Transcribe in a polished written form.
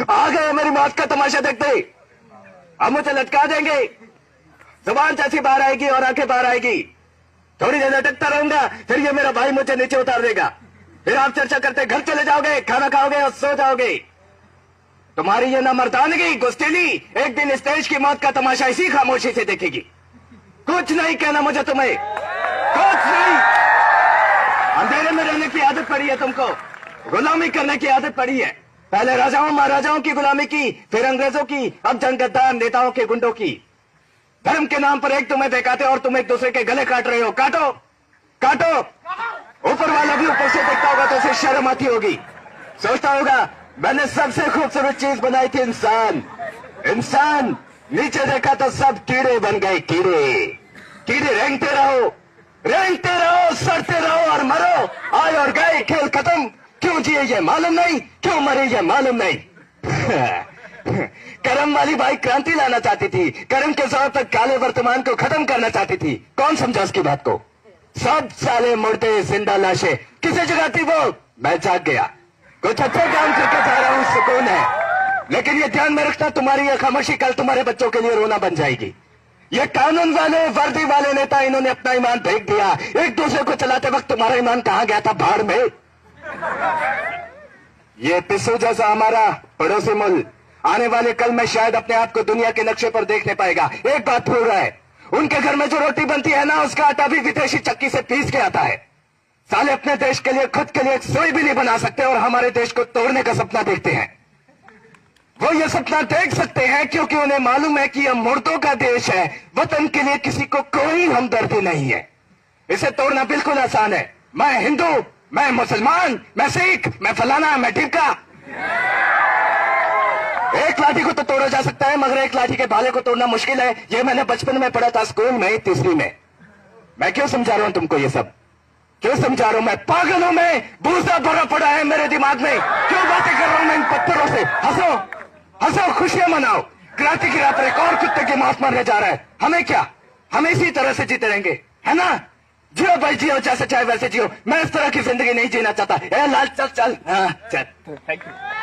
आ गए मेरी मौत का तमाशा देखते। अब मुझे लटका देंगे, जुबान जैसी बाहर आएगी और आंखें बाहर आएगी। थोड़ी देर लटकता रहूंगा, फिर ये मेरा भाई मुझे नीचे उतार देगा। फिर आप चर्चा करते घर चले जाओगे, खाना खाओगे और सो जाओगे। तुम्हारी ये ना मर्दानगी गुस्तीली एक दिन इस देश की मौत का तमाशा इसी खामोशी से देखेगी। कुछ नहीं कहना मुझे तुम्हें, कुछ नहीं। अंधेरे में रहने की आदत पड़ी है तुमको, गुलामी करने की आदत पड़ी है। पहले राजाओं महाराजाओं की गुलामी की, फिर अंग्रेजों की, अब जनगद्दार नेताओं के गुंडों की। धर्म के नाम पर एक तुम्हें बहकाते और तुम एक दूसरे के गले काट रहे हो। काटो काटो। ऊपर वाला भी ऊपर से देखता होगा तो उसे शर्म आती होगी। सोचता होगा मैंने सबसे खूबसूरत चीज बनाई थी, इंसान। इंसान नीचे देखा तो सब कीड़े बन गए। कीड़े कीड़े रेंगते रहो, सड़ते रहो और मरो। आए और गए, खेल खत्म। क्यों जिए ये मालूम नहीं, क्यों मरे ये मालूम नहीं। करम वाली बाई क्रांति लाना चाहती थी, करम के जोर तक काले वर्तमान को खत्म करना चाहती थी। कौन समझा उसकी बात को? सब साले मुर्दे जिंदा लाशें। किसी जगह थी वो? मैं जाग गया, कुछ अच्छा काम करके जा रहा हूं, सुकून है। लेकिन ये ध्यान में रखना, तुम्हारी ये खामोशी कल तुम्हारे बच्चों के लिए रोना बन जाएगी। ये कानून वाले वर्दी वाले नेता, इन्होंने अपना ईमान फेंक दिया। एक दूसरे को चलाते वक्त तुम्हारा ईमान कहां गया था? भाड़ में। ये पिस्सू जैसा हमारा पड़ोसी मुल्क आने वाले कल में शायद अपने आप को दुनिया के नक्शे पर देख नहीं पाएगा। एक बात भूल रहा है, उनके घर में जो रोटी बनती है ना, उसका आटा भी विदेशी चक्की से पीस के आता है। साले अपने देश के लिए, खुद के लिए एक सुई भी नहीं बना सकते और हमारे देश को तोड़ने का सपना देखते हैं। वो ये सपना देख सकते हैं क्योंकि उन्हें मालूम है कि यह मुर्दों का देश है। वतन के लिए किसी को कोई हमदर्दी नहीं है। इसे तोड़ना बिल्कुल आसान है। मैं हिंदू, मैं मुसलमान, मैं सिख, मैं फलाना, मैं ढिमका। एक लाठी को तो तोड़ा जा सकता है, मगर एक लाठी के भाले को तोड़ना मुश्किल है। ये मैंने बचपन में पढ़ा था, स्कूल में, तीसरी में। मैं क्यों समझा रहा हूं तुमको ये सब? क्यों समझा रहा हूं? मैं पागल हूं, मैं भूसा भरा पड़ा है मेरे दिमाग में। क्यों बातें कर रहा हूं मैं इन पत्थरों से? हंसो हंसो, खुशियां मनाओ। क्रांति की राह पर एक और कुत्ते की मौत मरने जा रहा है। हमें क्या, हम इसी तरह से जीते रहेंगे, है ना? जियो भाई जियो, जैसे चाहे वैसे जियो। मैं इस तरह की जिंदगी नहीं जीना चाहता। ए लाल चल चल, हाँ चल। Thank you.